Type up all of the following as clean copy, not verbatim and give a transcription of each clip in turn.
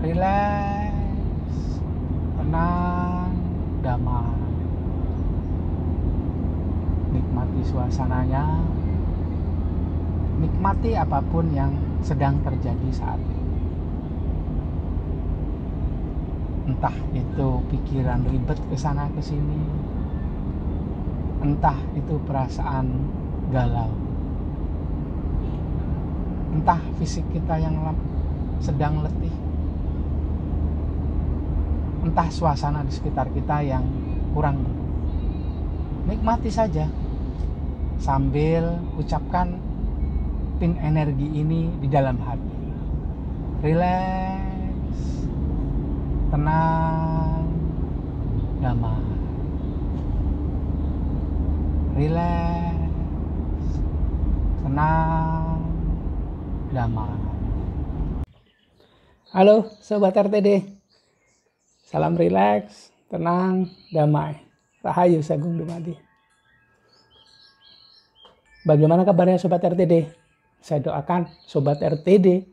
rileks, tenang, damai. Nikmati suasananya, nikmati apapun yang sedang terjadi saat ini. Entah itu pikiran ribet kesana kesini, entah itu perasaan galau, entah fisik kita yang sedang letih, entah suasana di sekitar kita yang kurang. Nikmati saja sambil ucapkan pin energi ini di dalam hati. Rileks, tenang, damai. Rileks, tenang, damai. Halo Sobat RTD, salam rileks, tenang, damai. Rahayu Sagung Dumadi. Bagaimana kabarnya Sobat RTD? Saya doakan Sobat RTD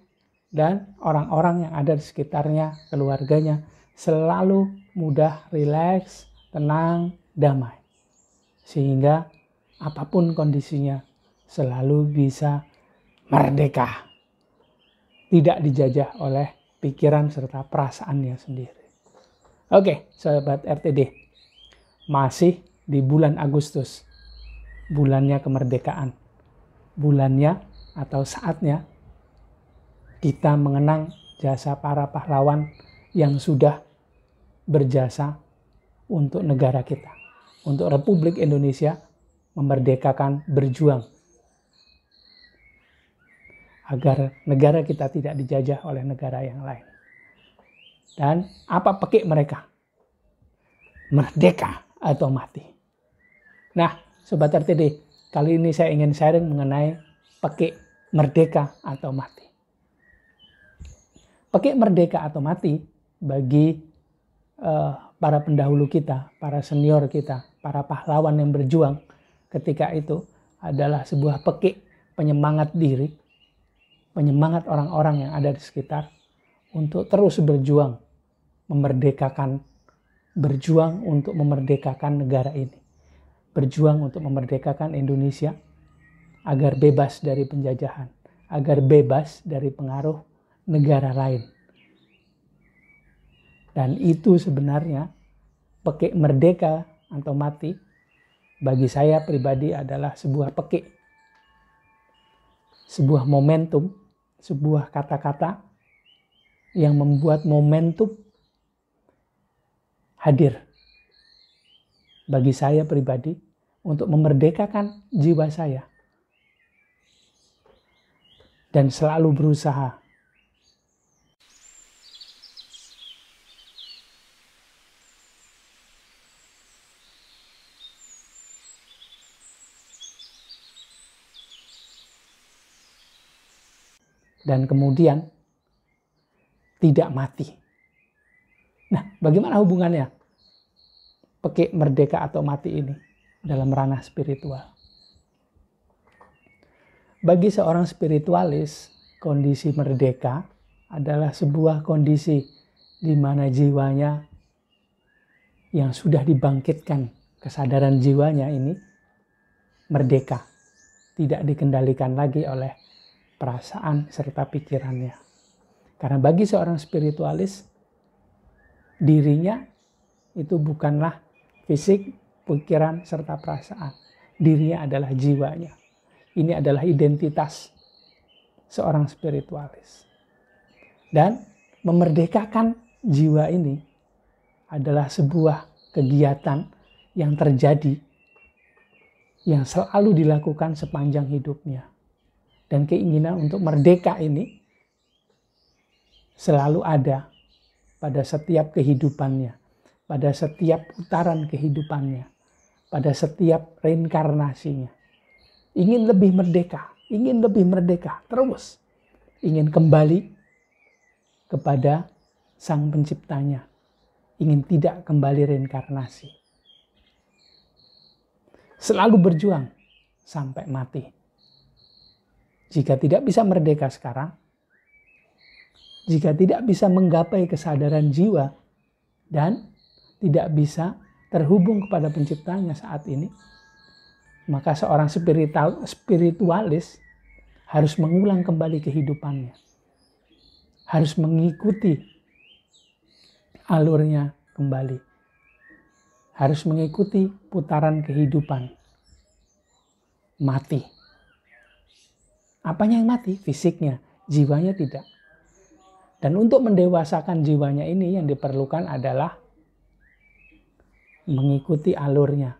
dan orang-orang yang ada di sekitarnya, keluarganya, selalu mudah, rileks, tenang, damai. Sehingga apapun kondisinya selalu bisa merdeka. Tidak dijajah oleh pikiran serta perasaannya sendiri. Oke, Sobat RTD. Masih di bulan Agustus. Bulannya kemerdekaan. Bulannya atau saatnya kita mengenang jasa para pahlawan yang sudah berjasa untuk negara kita, untuk Republik Indonesia memerdekakan, berjuang agar negara kita tidak dijajah oleh negara yang lain. Dan apa pekik mereka? Merdeka atau mati. Nah, Sobat RTD, kali ini saya ingin sharing mengenai pekik merdeka atau mati. Pekik merdeka atau mati bagi para pendahulu kita, para senior kita, para pahlawan yang berjuang ketika itu adalah sebuah pekik penyemangat diri, penyemangat orang-orang yang ada di sekitar untuk terus berjuang, berjuang untuk memerdekakan negara ini, berjuang untuk memerdekakan Indonesia agar bebas dari penjajahan, agar bebas dari pengaruh negara lain. Dan itu sebenarnya pekik merdeka atau mati bagi saya pribadi adalah sebuah pekik, sebuah momentum, sebuah kata-kata yang membuat momentum hadir bagi saya pribadi untuk memerdekakan jiwa saya dan selalu berusaha dan kemudian tidak mati. Nah, bagaimana hubungannya pekik merdeka atau mati ini dalam ranah spiritual? Bagi seorang spiritualis, kondisi merdeka adalah sebuah kondisi di mana jiwanya yang sudah dibangkitkan, kesadaran jiwanya ini merdeka, tidak dikendalikan lagi oleh perasaan serta pikirannya. Karena bagi seorang spiritualis, dirinya itu bukanlah fisik, pikiran, serta perasaan. Dirinya adalah jiwanya. Ini adalah identitas seorang spiritualis. Dan memerdekakan jiwa ini adalah sebuah kegiatan yang terjadi, yang selalu dilakukan sepanjang hidupnya. Dan keinginan untuk merdeka ini selalu ada pada setiap kehidupannya, pada setiap putaran kehidupannya, pada setiap reinkarnasinya. Ingin lebih merdeka, terus. Ingin kembali kepada Sang Penciptanya. Ingin tidak kembali reinkarnasi. Selalu berjuang sampai mati. Jika tidak bisa merdeka sekarang, jika tidak bisa menggapai kesadaran jiwa dan tidak bisa terhubung kepada penciptanya saat ini, maka seorang spiritualis harus mengulang kembali kehidupannya. Harus mengikuti alurnya kembali. Harus mengikuti putaran kehidupan. Mati. Apanya yang mati? Fisiknya. Jiwanya tidak. Dan untuk mendewasakan jiwanya ini yang diperlukan adalah mengikuti alurnya.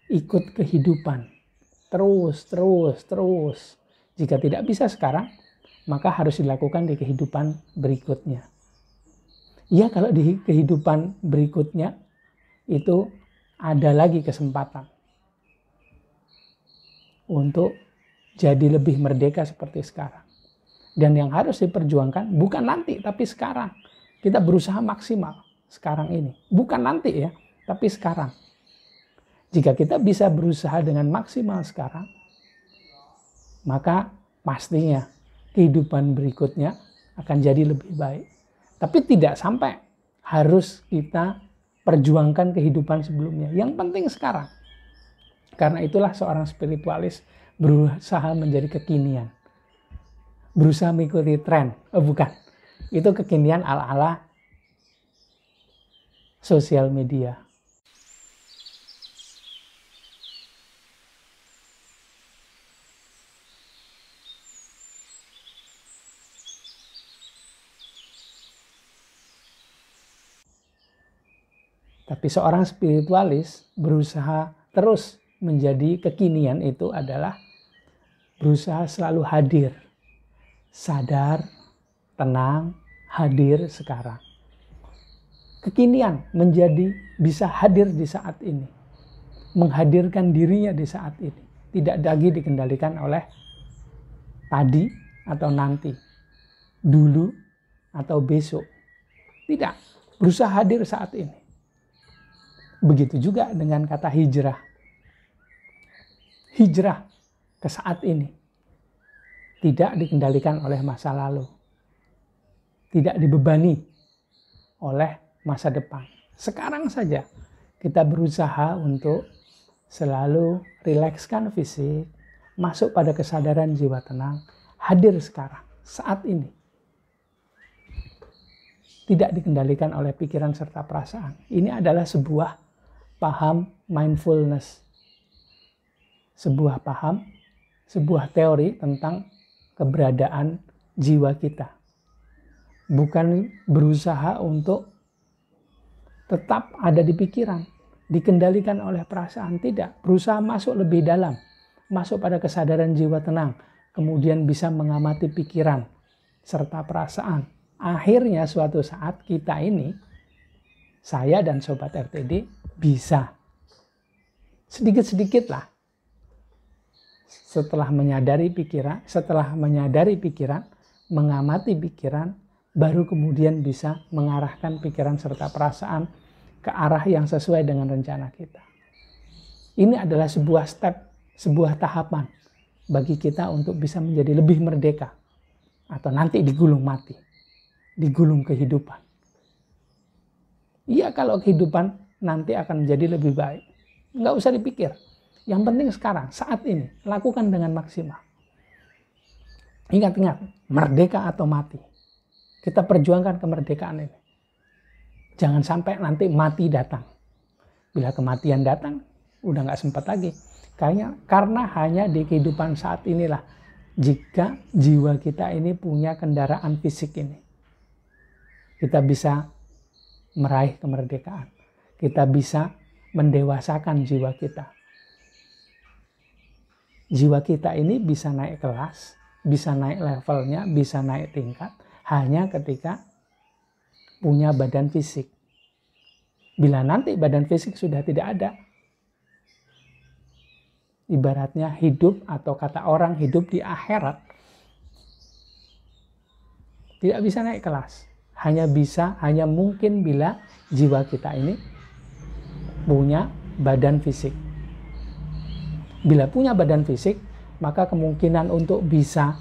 Ikut kehidupan. Terus. Jika tidak bisa sekarang, maka harus dilakukan di kehidupan berikutnya. Ya, kalau di kehidupan berikutnya itu ada lagi kesempatan untuk jadi lebih merdeka seperti sekarang. Dan yang harus diperjuangkan bukan nanti, tapi sekarang. Kita berusaha maksimal sekarang ini. Bukan nanti ya, tapi sekarang. Jika kita bisa berusaha dengan maksimal sekarang, maka pastinya kehidupan berikutnya akan jadi lebih baik. Tapi tidak sampai harus kita perjuangkan kehidupan sebelumnya. Yang penting sekarang. Karena itulah seorang spiritualis berusaha menjadi kekinian. Berusaha mengikuti tren. Bukan. Itu kekinian ala-ala sosial media. Tapi seorang spiritualis berusaha terus menjadi kekinian itu adalah berusaha selalu hadir. Sadar, tenang, hadir sekarang. Kekinian menjadi bisa hadir di saat ini. Menghadirkan dirinya di saat ini. Tidak lagi dikendalikan oleh tadi atau nanti. Dulu atau besok. Tidak. Berusaha hadir saat ini. Begitu juga dengan kata hijrah. Hijrah ke saat ini. Tidak dikendalikan oleh masa lalu. Tidak dibebani oleh masa depan. Sekarang saja kita berusaha untuk selalu rilekskan fisik, masuk pada kesadaran jiwa tenang, hadir sekarang, saat ini. Tidak dikendalikan oleh pikiran serta perasaan. Ini adalah sebuah paham mindfulness. Sebuah paham, sebuah teori tentang keberadaan jiwa kita. Bukan berusaha untuk tetap ada di pikiran, dikendalikan oleh perasaan. Tidak, berusaha masuk lebih dalam, masuk pada kesadaran jiwa tenang, kemudian bisa mengamati pikiran serta perasaan. Akhirnya suatu saat kita ini, saya dan Sobat RTD, bisa sedikit-sedikit lah setelah menyadari pikiran, mengamati pikiran, baru kemudian bisa mengarahkan pikiran serta perasaan ke arah yang sesuai dengan rencana kita. Ini adalah sebuah step, sebuah tahapan bagi kita untuk bisa menjadi lebih merdeka. Atau nanti digulung mati, digulung kehidupan. Iya, kalau kehidupan nanti akan menjadi lebih baik. Nggak usah dipikir. Yang penting sekarang, saat ini, lakukan dengan maksimal. Ingat-ingat, merdeka atau mati. Kita perjuangkan kemerdekaan ini. Jangan sampai nanti mati datang. Bila kematian datang, udah nggak sempat lagi. Karena hanya di kehidupan saat inilah, jika jiwa kita ini punya kendaraan fisik ini, kita bisa meraih kemerdekaan. Kita bisa mendewasakan jiwa kita. Jiwa kita ini bisa naik kelas, bisa naik levelnya, bisa naik tingkat, hanya ketika punya badan fisik. Bila nanti badan fisik sudah tidak ada, ibaratnya hidup atau kata orang hidup di akhirat, tidak bisa naik kelas. Hanya mungkin bila jiwa kita ini punya badan fisik. Bila punya badan fisik, maka kemungkinan untuk bisa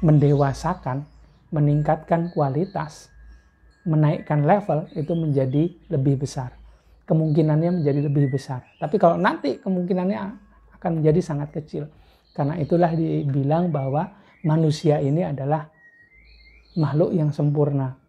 mendewasakan, meningkatkan kualitas, menaikkan level itu menjadi lebih besar. Kemungkinannya menjadi lebih besar. Tapi kalau nanti kemungkinannya akan menjadi sangat kecil. Karena itulah dibilang bahwa manusia ini adalah makhluk yang sempurna.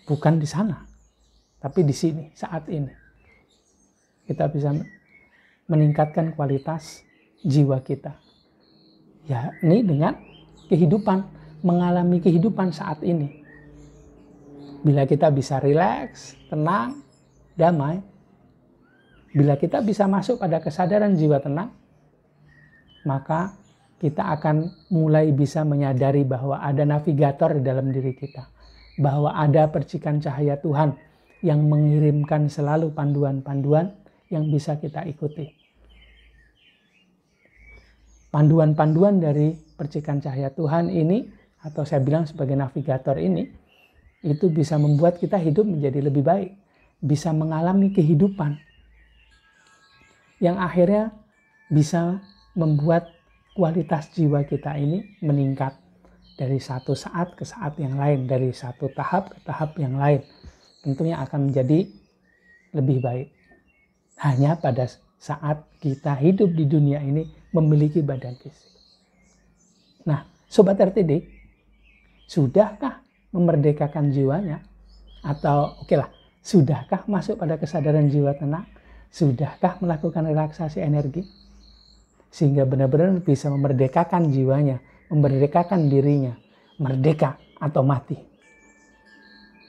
Bukan di sana, tapi di sini, saat ini. Kita bisa meningkatkan kualitas jiwa kita. Ya, ini dengan kehidupan, mengalami kehidupan saat ini. Bila kita bisa rileks, tenang, damai, bila kita bisa masuk pada kesadaran jiwa tenang, maka kita akan mulai bisa menyadari bahwa ada navigator di dalam diri kita. Bahwa ada percikan cahaya Tuhan yang mengirimkan selalu panduan-panduan yang bisa kita ikuti. Panduan-panduan dari percikan cahaya Tuhan ini, atau saya bilang sebagai navigator ini, itu bisa membuat kita hidup menjadi lebih baik. Bisa mengalami kehidupan yang akhirnya bisa membuat kualitas jiwa kita ini meningkat. Dari satu saat ke saat yang lain, dari satu tahap ke tahap yang lain. Tentunya akan menjadi lebih baik. Hanya pada saat kita hidup di dunia ini memiliki badan fisik. Nah, Sobat RTD, sudahkah memerdekakan jiwanya? Atau sudahkah masuk pada kesadaran jiwa tenang? Sudahkah melakukan relaksasi energi? Sehingga benar-benar bisa memerdekakan jiwanya, memerdekakan dirinya, merdeka atau mati.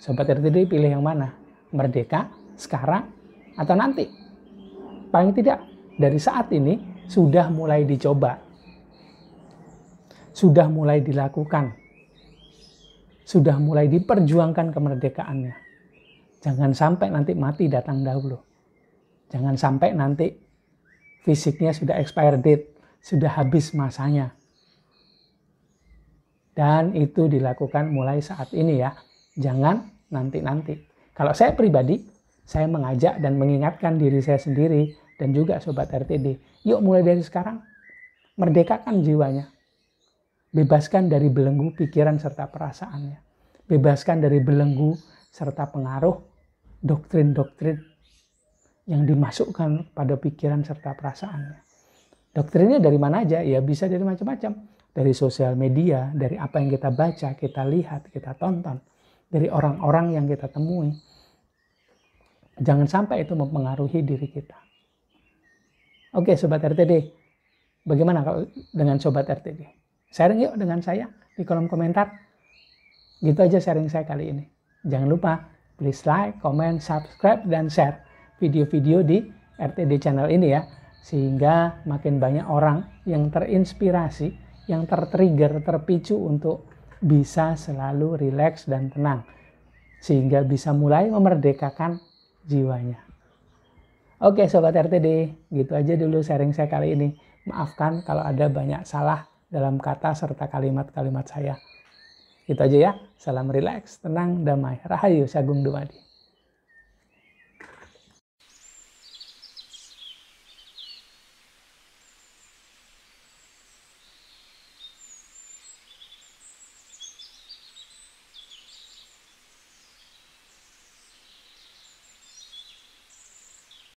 Sobat RTD pilih yang mana? Merdeka sekarang atau nanti? Paling tidak dari saat ini sudah mulai dicoba. Sudah mulai dilakukan. Sudah mulai diperjuangkan kemerdekaannya. Jangan sampai nanti mati datang dahulu. Jangan sampai nanti fisiknya sudah expired date, sudah habis masanya. Dan itu dilakukan mulai saat ini ya. Jangan nanti-nanti. Kalau saya pribadi, saya mengajak dan mengingatkan diri saya sendiri dan juga Sobat RTD. Yuk mulai dari sekarang. Merdekakan jiwanya. Bebaskan dari belenggu pikiran serta perasaannya. Bebaskan dari belenggu serta pengaruh doktrin-doktrin yang dimasukkan pada pikiran serta perasaannya. Doktrinnya dari mana aja? Ya bisa dari macam-macam. Dari sosial media, dari apa yang kita baca, kita lihat, kita tonton. Dari orang-orang yang kita temui. Jangan sampai itu mempengaruhi diri kita. Oke Sobat RTD, bagaimana kalau dengan Sobat RTD? Sharing yuk dengan saya di kolom komentar. Gitu aja sharing saya kali ini. Jangan lupa, please like, comment, subscribe, dan share video-video di RTD channel ini ya. Sehingga makin banyak orang yang terinspirasi, yang tertrigger, terpicu untuk bisa selalu rileks dan tenang. Sehingga bisa mulai memerdekakan jiwanya. Oke Sobat RTD, gitu aja dulu sharing saya kali ini. Maafkan kalau ada banyak salah dalam kata serta kalimat-kalimat saya. Gitu aja ya. Salam rileks, tenang, damai. Rahayu Sagung Dumadi.